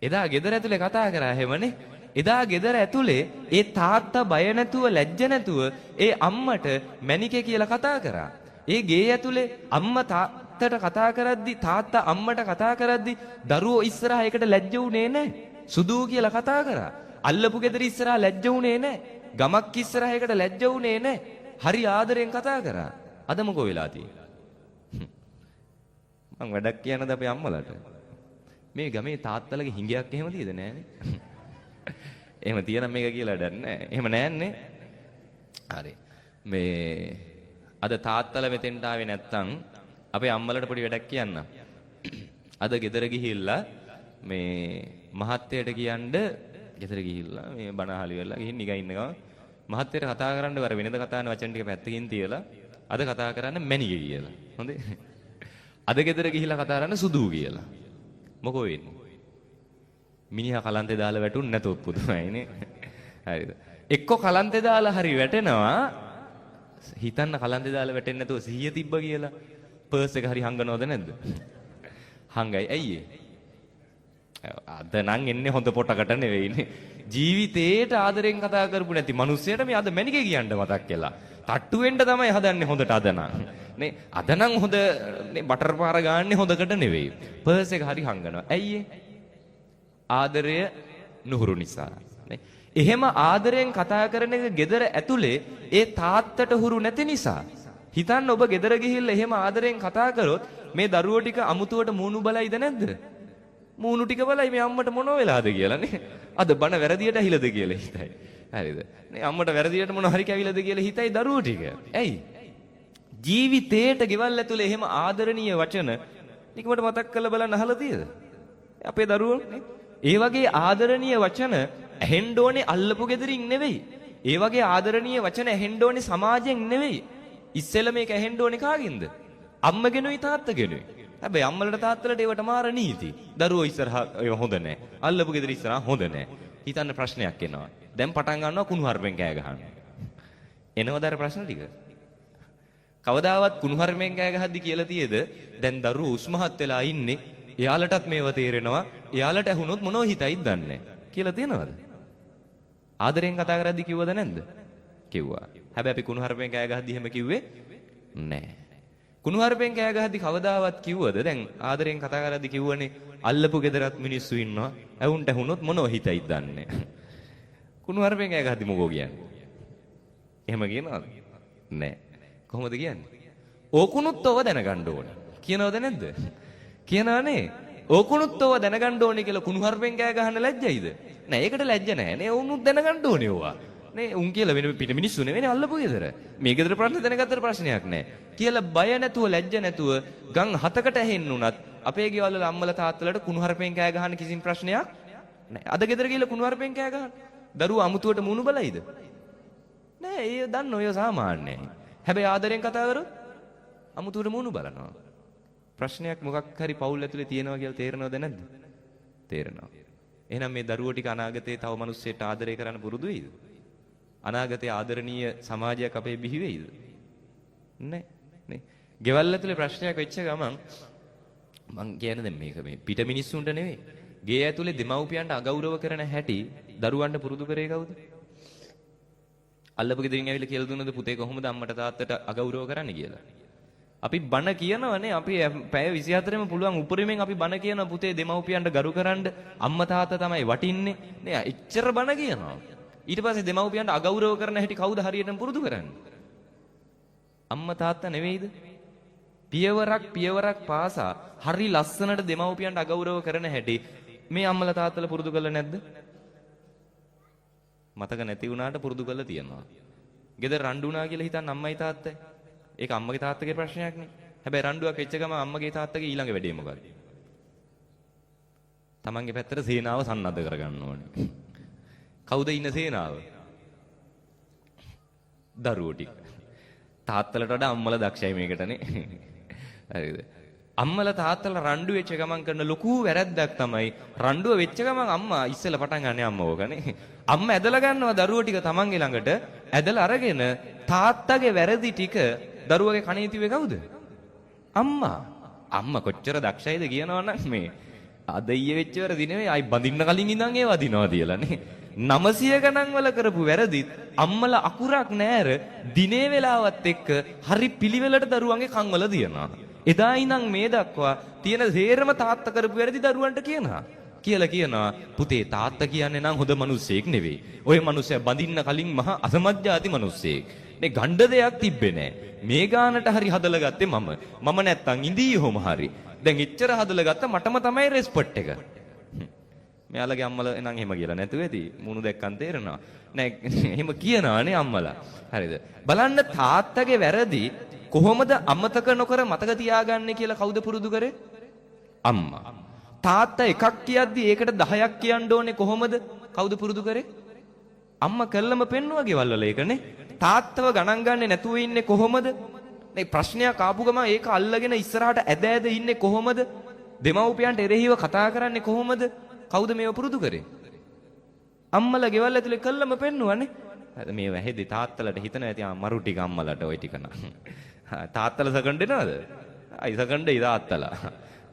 එදා ගෙදර ඇතුලේ කතා කරා හැමනේ. එදා ගෙදර ඇතුලේ ඒ තාත්තා බය නැතුව ලැජ්ජ නැතුව ඒ අම්මට මැනිකේ කියලා කතා කරා. ඒ ගේ ඇතුලේ අම්මා තාත්තට කතා කරද්දි තාත්තා අම්මට කතා කරද්දි දරුවෝ ඉස්සරහා ඒකට ලැජ්ජ වුණේ නැහැ. සුදු කියලා කතා කරා. අල්ලපු ගෙදර ඉස්සරහා ලැජ්ජ වුණේ නැහැ. ගමක් ඉස්සරහා ඒකට ලැජ්ජ වුණේ නැහැ. හරි ආදරෙන් කතා කරා. අද මොකෝ වෙලා තියෙන්නේ? මං වැඩක් කියනද අපේ අම්මලාට? මේ ගමේ තාත්තලගේ හිඟයක් එහෙම තියද නැහනේ? එහෙම තියනම් මේක කියලා වැඩක් නැහැ. එහෙම නැන්නේ. හරි. මේ අද තාත්තලා මෙතෙන්ට ආවේ නැත්තම් අපේ අම්මලාට පොඩි වැඩක් කියන්න. අද ගෙදර ගිහිල්ලා මේ මහත්තයට කියන්න ගෙදර ගිහිල්ලා මේ බණ අහලි වෙලා ගිහින් නිකන් ඉන්න ගමන් මහත්තයට කතා කරන්න වර වෙනද කතා කරන වචන ටික පැත්තකින් තියලා අද කතා කරන්න මැනිගේ කියලා. හොඳේ. අද ගෙදර ගිහිල්ලා කතා කරන්න සුදු කියලා. මොකෝ වෙන්නේ? මිනිහා කලන්තේ දාලා වැටුන්නේ නැතොත් පුදුමයිනේ. හරිද? එක්ක කලන්තේ දාලා හරි වැටෙනවා. හිතන්න කලන්තේ දාලා වැටෙන්නේ නැතුව සිහිය තිබ්බ කියලා. පර්ස් එක හරි හංගනවද නැද්ද? හංගයි. ඇයි ඒ? අද නම් එන්නේ හොඳ පොටකට නෙවෙයිනේ. ජීවිතේට ආදරෙන් කතා කරපු නැති මිනිස්සයට මේ අද මැනිකේ කියන්න මතක් වෙලා. තට්ටු වෙන්න තමයි හදන්නේ හොඳට අද නම්. නේ අද නම් හොඳ නේ බටර් පාර ගාන්නේ හොඳකට නෙවෙයි. පර්ස් එක හරි හංගනවා. ඇයි ඒ? ආදරය නුහුරු නිසා. නේ එහෙම ආදරෙන් කතා කරන එක ගෙදර ඇතුලේ ඒ තාත්තට හුරු නැති නිසා. හිතන්න ඔබ ගෙදර ගිහිල්ලා එහෙම ආදරෙන් කතා කරොත් මේ දරුවෝ ටික අමුතුවට මූණු බලයිද නැද්ද? මූණු ටික බලයි මේ අම්මට මොනව වෙලාද කියලා නේ. අද බන වැරදියට ඇහිලාද කියලා හිතයි. හරිද? නේ අම්මට වැරදියට මොනව හරි කැවිලාද කියලා හිතයි දරුවෝ ටික. ඇයි? ජීවිතේට ගෙවල් ඇතුලේ එහෙම ආදරණීය වචන නිකමට මතක් කරලා බලන්න අහලා තියෙද? අපේ දරුවෝ නේ. ඒ වගේ ආදරණීය වචන ඇහෙන්න ඕනේ අල්ලපු ගෙදරින් නෙවෙයි. ඒ වගේ ආදරණීය වචන ඇහෙන්න ඕනේ සමාජයෙන් නෙවෙයි. ඉස්සෙල්ලා මේක ඇහෙන්න ඕනේ කාගෙන්ද? අම්මගෙනුයි තාත්තගෙනුයි. හැබැයි අම්මලට තාත්තලට ඒවට මාර නීති. දරුවෝ ඉස්සරහා ඒව හොඳ නැහැ. අල්ලපු ගෙදර ඉස්සරහා හොඳ නැහැ. හිතන්න ප්‍රශ්නයක් එනවා. දැන් පටන් ගන්නවා කුණුහරුපෙන් කෑ ගහන්න. එනවද අර ප්‍රශ්න ටික? කවදාවත් කුණුහරුපෙන් කෑ ගහද්දි කියලා තියේද? දැන් දරුවෝ උස්මහත් වෙලා ඉන්නේ. එයාලටත් මේව තේරෙනවා. එයාලට ඇහුනොත් මොනව හිතයිද දන්නේ නැහැ. කියලා තියෙනවද? ආදරෙන් කතා කරද්දි කිව්වද නැද්ද? කිව්වා. හැබැයි අපි කුණුහරුපෙන් කෑ ගහද්දි එහෙම කිව්වේ නැහැ. කුණුහරුපෙන් කෑ ගහද්දි කවදාවත් කිව්වද? දැන් ආදරෙන් කතා කරද්දි කිව්වනේ අල්ලපු ගෙදරත් මිනිස්සු ඉන්නවා. ඇවුන්ට ඇහුනොත් මොනව හිතයිද දන්නේ නැහැ. කුණුහරුපෙන් කෑ ගහද්දි මොකෝ කියන්නේ? එහෙම කියනවද? නැහැ. කොහොමද කියන්නේ? ඕකුණුත් ඔව දැනගන්න ඕනේ. කියනවද නැද්ද? කියනවනේ. ඕකුණුත් ඔව දැනගන්න ඕනේ කියලා කුණුහරුපෙන් කෑ ගහන්න ලැජ්ජයිද? නෑ ඒකට ලැජ්ජ නැහැ. නේ වුණුත් දැනගන්න ඕනේ ඕවා. නේ උන් කියලා වෙන පිට මිනිස්සු නෙවෙයි අල්ලපු ගෙදර. මේ ගෙදර ප්‍රශ්න දැනගත්තට ප්‍රශ්නයක් නැහැ. කියලා බය නැතුව ලැජ්ජ නැතුව ගම් 7කට ඇහෙන්න උනත් අපේ ගෙවල් වල අම්මලා තාත්තලාට කුණුහරුපෙන් කෑ ගහන්න කිසිම ප්‍රශ්නයක් නැහැ. අද ගෙදර ගිහලා කුණුහරුපෙන් කෑ ගහන්න. දරුවෝ අමුතුවට මුණු බලයිද? නෑ ඒ දන්න ඔය සාමාන්‍යයි. හැබැයි ආදරෙන් කතා කරොත් අමුතුවට මුණු බලනවා. ප්‍රශ්නයක් මොකක් හරි පවුල් ඇතුලේ තියෙනවා කියලා තේරෙනවද නැද්ද? තේරෙනවා. එහෙනම් මේ දරුවෝ ටික අනාගතේ තව මිනිස්සෙට ආදරය කරන්න පුරුදු වෙයිද? අනාගතේ ආදරණීය සමාජයක් අපේ බිහි වෙයිද? නෑ නේ. ගෙවල් ඇතුලේ ප්‍රශ්නයක් වෙච්ච ගමන් මං කියන්නේ දැන් මේක මේ පිට මිනිස්සුන්ට නෙවෙයි. ගේ ඇතුලේ දෙමව්පියන්ට අගෞරව කරන හැටි දරුවන්ට පුරුදු කරේ කවුද? අල්ලපු ගෙදරින් ඇවිල්ලා කියලා දුන්නද පුතේ කොහොමද අම්මට තාත්තට අගෞරව කරන්න කියලා? අපි බණ කියනවනේ අපි පැය 24ෙම පුළුවන් උපරිමෙන් අපි බණ කියන පුතේ දෙමව්පියන්ට ගරු කරන්න අම්මා තාත්තා තමයි වටින්නේ නේ එච්චර බණ කියනවා ඊට පස්සේ දෙමව්පියන්ට අගෞරව කරන හැටි කවුද හරියටම පුරුදු කරන්නේ අම්මා තාත්තා නෙවෙයිද පියවරක් පාසා හරි ලස්සනට දෙමව්පියන්ට අගෞරව කරන හැටි මේ අම්මලා තාත්තලා පුරුදු කරලා නැද්ද මතක නැති වුණාට පුරුදු කරලා තියෙනවා ගෙදර රණ්ඩු වුණා කියලා හිතන්න අම්මයි තාත්තයි ඒක අම්මගේ තාත්තගේ ප්‍රශ්නයක් නේ. හැබැයි රණ්ඩුවක් වෙච්ච ගම අම්මගේ තාත්තගේ ඊළඟ වැඩේ මොකක්ද? තමන්ගේ පැත්තට සේනාව සන්නද්ධ කරගන්න ඕනේ. කවුද ඉන්න සේනාව? දරුවෝ ටික. තාත්තලට වඩා අම්මලා දක්ෂයි මේකටනේ. හරිද? අම්මලා තාත්තලා රණ්ඩු වෙච්ච ගමන් කරන ලොකු වැරැද්දක් තමයි රණ්ඩුව වෙච්ච ගමන් අම්මා ඉස්සෙල්ලා පටන් ගන්න අම්මා ඕකනේ. අම්මා ඇදලා ගන්නවා දරුවෝ ටික තමන්ගේ ළඟට ඇදලා අරගෙන තාත්තගේ වැරදි ටික දරුවගේ කණේ තිබ්බේ කවුද? අම්මා. අම්මා කොච්චර දක්ෂයිද කියනවනම් මේ අද ඊයේ වෙච්ච වැරදි නෙවෙයි ආයි බඳින්න කලින් ඉඳන් ඒ වදිනවා කියලා නේ. 900 ගණන් වල කරපු වැරදිත් අම්මලා අකුරක් නෑර දිනේ වෙලාවත් එක්ක හරි පිළිවෙලට දරුවන්ගේ කන් වල දිනනවා. එදා ඉඳන් මේ දක්වා තියෙන සේරම තාත්තා කරපු වැරදි දරුවන්ට කියනවා. කියනවා පුතේ තාත්තා කියන්නේ නම් හොඳ මිනිස්සෙක් නෙවෙයි. ඔය මිනිස්සයා බඳින්න කලින් මහා අසමත් જાති මිනිස්සෙක්. මේ ගණ්ඩ දෙයක් තිබ්බේ නෑ. මේ ගානට හරි හදලා ගත්තේ මම නැත්තම් ඉඳී කොහොම හරි. දැන් එච්චර හදලා ගත්ත මටම තමයි රෙස්පෙක්ට් එක. මෙයාලගේ අම්මලා එනං එහෙම කියලා නැතුව ඇති. මුණු දැක්කන් තේරෙනවා. නෑ එහෙම කියනවානේ අම්මලා. හරිද? බලන්න තාත්තගේ වැරදි කොහොමද අමතක නොකර මතක තියාගන්නේ කියලා කවුද පුරුදු කරේ? අම්මා. තාත්තා එකක් කියද්දි ඒකට 10ක් කියන්න ඕනේ කොහොමද? කවුද පුරුදු කරේ? අම්මා කළම පෙන්නුවා ගෙවල් වල ඒකනේ. තාත්තව ගණන් ගන්නේ නැතුව ඉන්නේ කොහොමද? මේ ප්‍රශ්නයක් ආපු ගමන් ඒක අල්ලගෙන ඉස්සරහට ඇද ඉන්නේ කොහොමද? දෙමව්පියන්ට එරෙහිව කතා කරන්නේ කොහොමද? කවුද මේව පුරුදු කරේ? අම්මලා ගෙවල් ඇතුලේ කළම පෙන්නුවානේ. හරි මේ වැහෙදි තාත්තලට හිතන ඇති මරු ටික අම්මලට ওই ටික නා. තාත්තලා සකණ්ඩ එනවද? අයි සකණ්ඩේ තාත්තලා.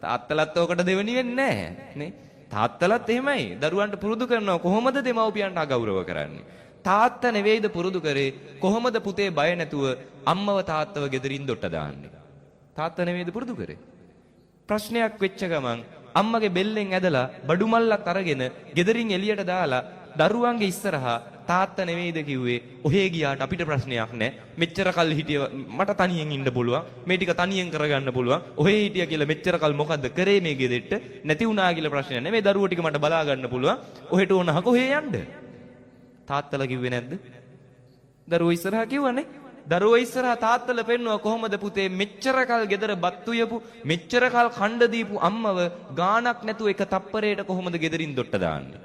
තාත්තලත් ඕකට දෙවෙනි වෙන්නේ නැහැ නේ. තාත්තලත් එහෙමයි. දරුවන්ට පුරුදු කරනවා කොහොමද දෙමව්පියන්ට අගෞරව කරන්නේ? තාත්තා නෙවෙයිද පුරුදු කරේ කොහොමද පුතේ බය නැතුව අම්මව තාත්තව ගෙදරින් දොට්ට දාන්නේ? තාත්තා නෙවෙයිද පුරුදු කරේ? ප්‍රශ්නයක් වෙච්ච ගමන් අම්මගේ බෙල්ලෙන් ඇදලා බඩු මල්ලක් අරගෙන ගෙදරින් එළියට දාලා දරුවන්ගේ ඉස්සරහා තාත්තා නෙවෙයිද කිව්වේ ඔහේ ගියාට අපිට ප්‍රශ්නයක් නැහැ. මෙච්චර කල් හිටිය මට තනියෙන් ඉන්න පුළුවන්. මේ ටික තනියෙන් කරගන්න පුළුවන්. ඔහේ හිටිය කියලා මෙච්චර කල් මොකද්ද කරේ මේ ගෙදෙට්ට? නැති වුණා කියලා ප්‍රශ්නයක් නැහැ. මේ දරුවෝ ටික මට බලා ගන්න පුළුවන්. ඔහෙට ඕනහ කොහේ යන්න? තාත්තලා කිව්වේ නැද්ද? දරුවෝ ඉස්සරහා කිව්වනේ. දරුවෝ ඉස්සරහා තාත්තලා පෙන්නුවා කොහොමද පුතේ මෙච්චර කල් ගෙදර බත් උයපු මෙච්චර කල් කණ්ඩ දීපු අම්මව ගාණක් නැතුව එක තප්පරයට කොහොමද ගෙදරින් දොට්ට දාන්නේ?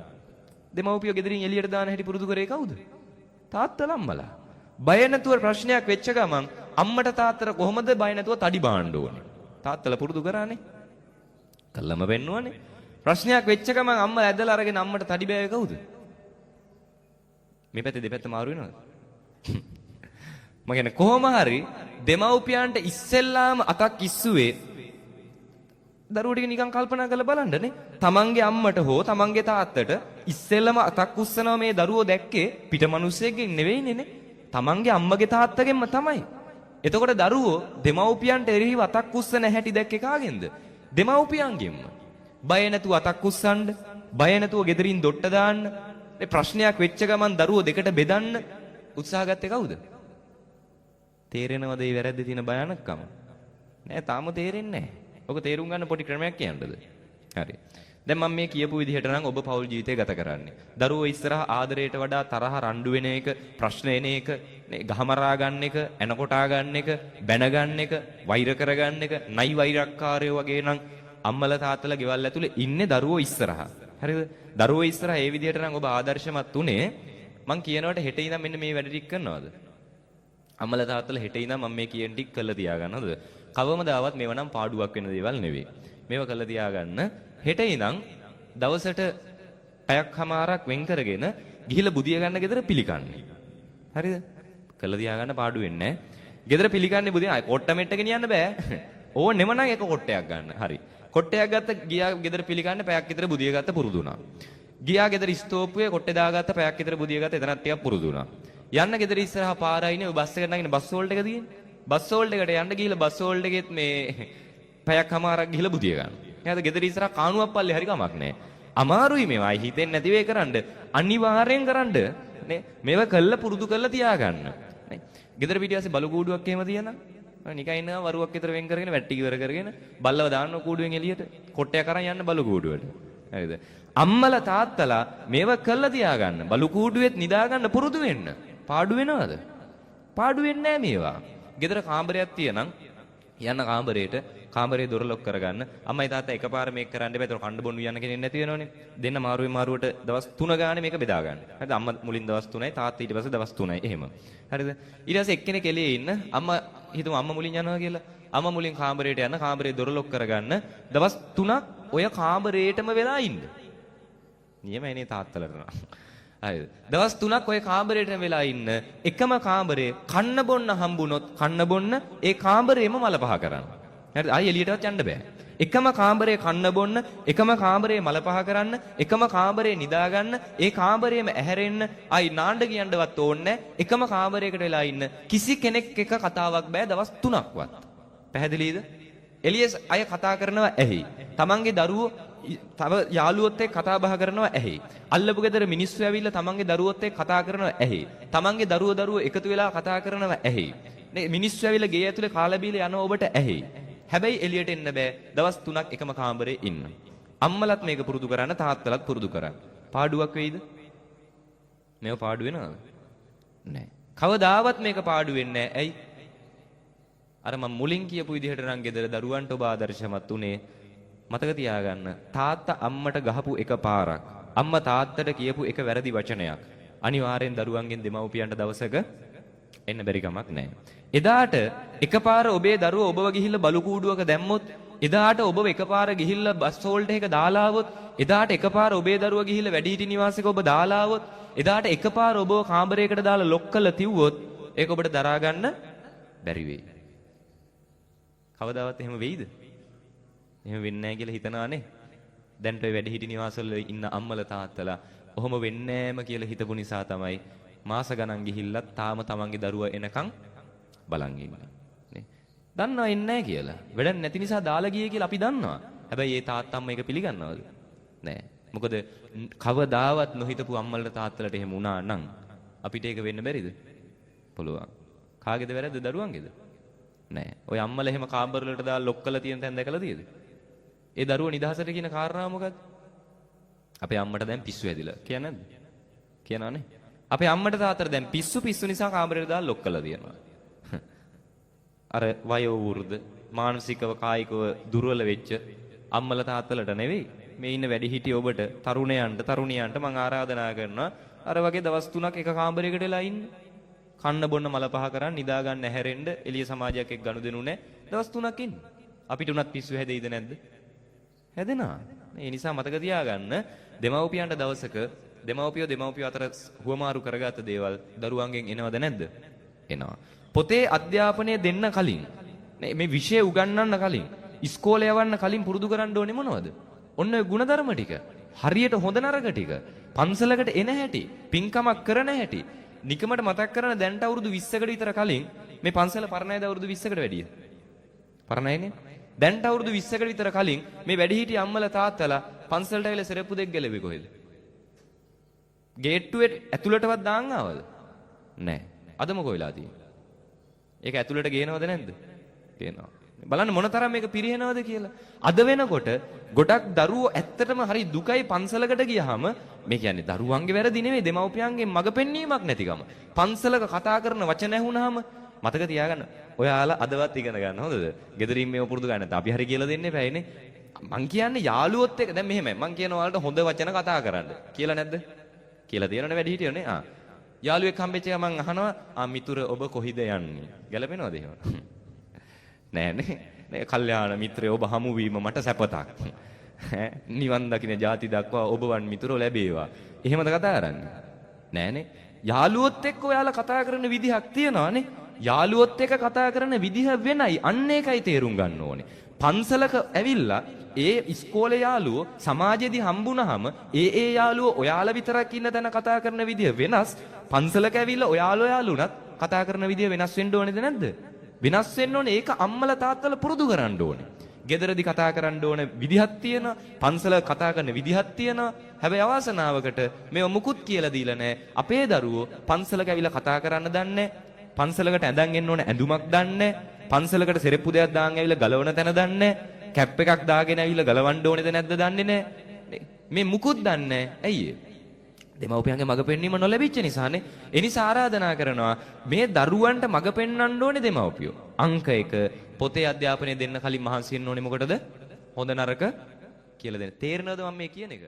දෙමව්පියෝ ගෙදරින් එළියට දාන හැටි පුරුදු කරේ කවුද? තාත්තලා අම්මලා. බය නැතුව ප්‍රශ්නයක් වෙච්ච ගමන් අම්මට තාත්තට කොහොමද බය නැතුව තඩි බාන්න ඕනේ? තාත්තලා පුරුදු කරානේ. කළම වෙන්නවනේ. ප්‍රශ්නයක් වෙච්ච ගමන් අම්මා ඇදලා අරගෙන අම්මට තඩි බෑවේ කවුද? මේ පැත්තේ දෙපැත්ත මාරු වෙනවද? මම කියන්නේ කොහොම හරි දෙමව්පියන්ට ඉස්සෙල්ලාම අතක් ඉස්සුවේ දරුවෝ ටික නිකන් කල්පනා කරලා බලන්නනේ. තමන්ගේ අම්මට හෝ තමන්ගේ තාත්තට ඉස්සෙල්ලම අතක් උස්සනවා මේ දරුවෝ දැක්කේ පිට මිනිස්සෙක්ගෙන් නෙවෙයිනේ නේ. තමන්ගේ අම්මගේ තාත්තගෙන්ම තමයි. එතකොට දරුවෝ දෙමව්පියන්ට එරෙහිව අතක් උස්සන හැටි දැක්කේ කාගෙන්ද? දෙමව්පියන්ගෙන්ම. බය නැතුව අතක් උස්සන්න, බය නැතුව ගෙදරින් දොට්ට දාන්න, මේ ප්‍රශ්නයක් වෙච්ච ගමන් දරුවෝ දෙකට බෙදන්න උත්සාහ ගත්තේ කවුද? තේරෙනවද මේ වැරද්දේ තියෙන භයානකකම? නෑ තාම තේරෙන්නේ නෑ. ඔක තේරුම් ගන්න පොඩි ක්‍රමයක් කියන්නද? හරි. දැන් මම මේ කියපු විදිහට නම් ඔබ පෞල් ජීවිතය ගත කරන්නේ. දරුවෝ ඉස්සරහා ආදරයට වඩා තරහ රණ්ඩු වෙන එක, ප්‍රශ්න එන එක, ගහමරා ගන්න එක, එනකොටා ගන්න එක, බැන ගන්න එක, වෛර කරගන්න එක, නයි වෛරක්කාරයෝ වගේ නම් අම්මලා තාත්තලා ගෙවල් ඇතුලේ ඉන්නේ දරුවෝ ඉස්සරහා. හරිද? දරුවෝ ඉස්සරහා ඒ විදිහට නම් ඔබ ආදර්ශමත් උනේ. මං කියනකොට හෙට ඉඳන් මෙන්න මේ වැඩ ටික කරනවද? අම්මලා තාත්තලා හෙට ඉඳන් මම මේ කියන ටික කළා තියාගන්නවද? කවමදාවත් මේව නම් පාඩුවක් වෙන දේවල් නෙවෙයි. මේව කළා තියාගන්න. හෙට ඉඳන් දවසට පැයක්මාරක් වෙන් කරගෙන ගිහිල්ලා බුදිය ගන්න ගෙදර පිළිකන්නේ. හරිද? කළා තියාගන්න පාඩු වෙන්නේ නැහැ. ගෙදර පිළිකන්නේ බුදිය කොට්ටමෙට්ට ගෙනියන්න බෑ. ඕනෙම නම් එක කොට්ටයක් ගන්න. හරි. කොට්ටයක් ගත්ත ගියා ගෙදර පිළිකන්නේ පැයක් විතර බුදිය ගත්ත පුරුදු වුණා. ගියා ගෙදර ස්තෝපුවේ කොට්ටේ දාගත්ත පැයක් විතර බුදිය ගත්ත එතනත් ටිකක් පුරුදු වුණා. යන්න ගෙදර ඉස්සරහා පාරයිනේ ඔය බස් එකට නගින බස් හෝල්ඩ් එක තියෙන්නේ. බස් හෝල්ඩ් එකට යන්න ගිහිල්ලා බස් හෝල්ඩ් එකෙත් මේ පැයක්මාරක් ගිහිල්ලා බුදිය ගන්න. එහෙනම් ගෙදර ඉස්සරහා කාණුවක් පල්ලේ හරි කමක් නැහැ. අමාරුයි මේවා. හිතෙන්නේ නැති වෙයි කරන්න. අනිවාර්යෙන් කරන්න. නේ මේවා කළා පුරුදු කරලා තියාගන්න. නේ ගෙදර පිටියස්සේ බලු කූඩුවක් එහෙම තියනවා. නිකන් ඉන්නවා වරුවක් විතර වෙන් කරගෙන වැට්ටි ඉවර කරගෙන බල්ලව දාන්න කූඩුවෙන් එළියට කොට්ටයක් අරන් යන්න බලු කූඩුවට. හරිද? අම්මලා තාත්තලා මේව කළා තියාගන්න. බලු කූඩුවෙත් නිදා ගන්න පුරුදු වෙන්න. පාඩු වෙනවද? පාඩු වෙන්නේ නැහැ මේවා. ගෙදර කාමරයක් තියනම් යන්න කාමරේ දොර ලොක් කරගන්න. අම්මයි තාත්තා එකපාර මේක කරන්න බෑ. ඒතර කණ්ඩ බොන්න යන්න කෙනෙක් නැති වෙනවනේ. දෙන්න මාරුවෙන් මාරුවට දවස් 3 ගානේ මේක බෙදා ගන්න. හරිද? අම්මා මුලින් දවස් 3යි තාත්තා ඊට පස්සේ දවස් 3යි එහෙම. හරිද? ඊට පස්සේ එක්කෙනෙක් එළියේ ඉන්න අම්මා හිතමු අම්මා මුලින් යනවා කියලා. අම්මා මුලින් කාමරේට යන්න කාමරේ දොර ලොක් කරගන්න. දවස් 3ක් ඔය කාමරේටම වෙලා ඉන්න. නියමයිනේ තාත්තලට. හරිද? දවස් 3ක් ඔය කාමරේටම වෙලා ඉන්න. එකම කාමරේ කන්න බොන්න හම්බුනොත් කන්න බොන්න ඒ කාමරේම මල පහ කරන්න. හරිද? ආයි එළියටවත් යන්න බෑ. එකම කාමරේ කන්න බොන්න, එකම කාමරේ මල පහ කරන්න, එකම කාමරේ නිදා ගන්න, ඒ කාමරේම ඇහැරෙන්න, ආයි නාන්න කියන්නවත් ඕනේ එකම කාමරයකට වෙලා ඉන්න. කිසි කෙනෙක් එක කතාවක් බෑ දවස් 3ක්වත්. පැහැදිලිද? එළියේ අය කතා කරනවා ඇහි. තමන්ගේ දරුවෝ තව යාළුවොත් එක්ක කතා බහ කරනවා ඇහි. අල්ලපු ගෙදර මිනිස්සු ඇවිල්ලා තමන්ගේ දරුවොත් එක්ක කතා කරනවා ඇහි. තමන්ගේ දරුවෝ එකතු වෙලා කතා කරනවා ඇහි. නේ මිනිස්සු ඇවිල්ලා ගේ ඇතුලේ කාලා බීලා යන ඔබට ඇහි. හැබැයි එළියට එන්න බෑ. දවස් 3ක් එකම කාමරේ ඉන්න. අම්මලත් මේක පුරුදු කරන්න තාත්තලත් පුරුදු කරන්න. පාඩුවක් වෙයිද? මේව පාඩු වෙනවද? නෑ. කවදාවත් මේක පාඩු වෙන්නේ නෑ. ඇයි? අර මම මුලින් කියපු විදිහට නම් ගෙදර දරුවන්ට ඔබ ආදර්ශමත් උනේ. මතක තියාගන්න. තාත්තා අම්මට ගහපු එක පාරක්, අම්මා තාත්තට කියපු එක වැරදි වචනයක් අනිවාර්යෙන් දරුවන්ගෙන් දෙමව්පියන්ට දවසක එන්න බැරි කමක් නැහැ. එදාට එකපාර ඔබේ දරුවෝ ඔබව ගිහිල්ලා බලු කූඩුවක දැම්මොත්, එදාට ඔබව එකපාර ගිහිල්ලා බස් හෝල්ඩ් එක දාලා આવොත්, එදාට එකපාර ඔබේ දරුවා ගිහිල්ලා වැඩිහිටි නිවාසයක ඔබ දාලා આવොත්, එදාට එකපාර ඔබව කාමරයකට දාලා ලොක් කරලා තිව්වොත් ඒක ඔබට දරා ගන්න බැරි වෙයි. කවදාවත් එහෙම වෙයිද? එහෙම වෙන්නේ නැහැ කියලා හිතනවානේ. දැන්ට ඔය වැඩිහිටි නිවාසවල ඉන්න අම්මලා තාත්තලා ඔහොම වෙන්නේ නැම කියලා හිතපු නිසා තමයි මාස ගණන් ගිහිල්ලත් තාම තමන්ගේ දරුවා එනකන් බලන් ඉන්නේ. නේ. දන්නවා එන්නේ නැහැ කියලා. වැඩක් නැති නිසා දාලා ගියේ කියලා අපි දන්නවා. හැබැයි ඒ තාත්තම්ම ඒක පිළිගන්නවද? නෑ. මොකද කවදාවත් නොහිතපු අම්මලට තාත්තලට එහෙම වුණා නම් අපිට ඒක වෙන්න බැරිද? පුළුවන්. කාගේද වැරද්ද? දරුවන්ගේද? නෑ. ඔය අම්මලා එහෙම කාමර වලට දාලා ලොක් කරලා තියෙන තැන දැකලා තියෙද? ඒ දරුවෝ නිදහසට කියන කාරණාව මොකද්ද? අපේ අම්මට දැන් පිස්සු හැදිලා. කියන්නේ නැද්ද? කියනවානේ. අපේ අම්මට තාත්තට දැන් පිස්සු නිසා කාමරේට දාලා ලොක් කරලා තියෙනවා. අර වයෝ වෘද්ධ මානසිකව කායිකව දුර්වල වෙච්ච අම්මලා තාත්තලට නෙවෙයි. මේ ඉන්න වැඩිහිටි ඔබට තරුණියන්ට මම ආරාධනා කරනවා අර වගේ දවස් 3ක් එක කාමරයකට වෙලා ඉන්න. කන්න බොන්න මල පහ කරන් නිදා ගන්න හැරෙන්න එළිය සමාජයක් එක්ක ගනුදෙනු නැහැ. දවස් 3ක් ඉන්න. අපිට උනත් පිස්සු හැදෙයිද නැද්ද? හැදෙනවා. ඒ නිසා මතක තියාගන්න දෙමව්පියන්ට දවසක දෙමව්පියෝ අතර හුවමාරු කරගත්ත දේවල් දරුවන්ගෙන් එනවද නැද්ද? එනවා. පොතේ අධ්‍යාපනය දෙන්න කලින් මේ විෂය උගන්වන්න කලින් ඉස්කෝලේ යවන්න කලින් පුරුදු කරන්න ඕනේ මොනවද? ඔන්න ඔය ಗುಣධර්ම ටික. හරියට හොඳ නරක ටික. පන්සලකට එන හැටි, පින්කමක් කරන හැටි. නිකමට මතක් කරන දැන්ට අවුරුදු 20කට විතර කලින් මේ පන්සල පරණයිද අවුරුදු 20කට වැඩිය? පරණයිනේ. දැන්ට අවුරුදු 20කට විතර කලින් මේ වැඩිහිටි අම්මලා තාත්තලා පන්සලට ඇවිල්ලා සෙරප්පු දෙක ගැලෙවි කොහෙද? ගේට්ටුවේ ඇතුළටවත් දාන් ආවද? නැහැ. අද මොකෝ වෙලා තියෙන්නේ? ඒක ඇතුළට ගේනවද නැද්ද? ගේනවා. බලන්න මොනතරම් මේක පිරිහෙනවද කියලා. අද වෙනකොට ගොඩක් දරුවෝ ඇත්තටම හරි දුකයි පන්සලකට ගියාම මේ කියන්නේ දරුවන්ගේ වැරදි නෙවෙයි දෙමව්පියන්ගේ මග පෙන්වීමක් නැතිකම. පන්සලක කතා කරන වචන ඇහුනහම මතක තියාගන්න. ඔයාලා අදවත් ඉගෙන ගන්න හොඳද? ගෙදරින් මේව පුරුදු ගන්න නැත්නම් අපි හරි කියලා දෙන්න එපායිනේ. මං කියන්නේ යාළුවොත් එක්ක දැන් මෙහෙමයි. මං කියන ඔයාලට හොඳ වචන කතා කරන්න. කියලා නැද්ද? කියලා තියෙනවනේ වැඩි හිටියෝනේ. යාළුවෙක් හම්බෙච්ච එක මං අහනවා මිතුර ඔබ කොහිද යන්නේ? ගැලපෙනවද එහෙම? නෑනේ. නේ කල්යාණ මිත්‍රය ඔබ හමු වීම මට සැපතක්. නිවන් දකින්න ಜಾති දක්වා ඔබවන් මිතුරෝ ලැබේවා. එහෙමද කතා කරන්නේ? නෑනේ. යාළුවොත් එක්ක ඔයාලා කතා කරන විදිහක් තියෙනවානේ. යාළුවොත් එක්ක කතා කරන විදිහ වෙනයි. අන්න ඒකයි තේරුම් ගන්න ඕනේ. පන්සලක ඇවිල්ලා ඒ ඉස්කෝලේ යාළුවෝ සමාජයේදී හම්බුනහම ඒ යාළුවෝ ඔයාලා විතරක් ඉන්න තැන කතා කරන විදිහ වෙනස්. පන්සලක ඇවිල්ලා ඔයාලා යාළුණත් කතා කරන විදිහ වෙනස් වෙන්න ඕනේද නැද්ද? වෙනස් වෙන්න ඕනේ. ඒක අම්මලා තාත්තලා පුරුදු කරන්න ඕනේ. ගෙදරදී කතා කරන්න ඕනේ විදිහක් තියෙනවා. පන්සල කතා කරන විදිහක් තියෙනවා. හැබැයි අවාසනාවකට මේව මුකුත් කියලා දීලා නැහැ. අපේ දරුවෝ පන්සලක ඇවිල්ලා කතා කරන්න දන්නේ නැහැ. පන්සලකට ඇඳන් එන්න ඕනේ ඇඳුමක් දන්නේ නැහැ. පන්සලකට සෙරෙප්පු දෙයක් දාන් ඇවිල්ලා ගලවන තැන දන්නේ නැහැ. කැප් එකක් දාගෙන ඇවිල්ලා ගලවන්න ඕනේද නැද්ද දන්නේ නැහැ. මේ මුකුත් දන්නේ නැහැ. ඇයි ඒ? දෙමව්පියන්ගේ මඟ පෙන්වීම නොලැබිච්ච නිසානේ. ඒ නිසා ආරාධනා කරනවා මේ දරුවන්ට මඟ පෙන්වන්න ඕනේ දෙමව්පියෝ. අංක 1 පොතේ අධ්‍යාපනය දෙන්න කලින් මහන්සි වෙන්න ඕනේ මොකටද? හොඳ නරක කියලා දෙන්න. තේරෙනවද මම මේ කියන එක?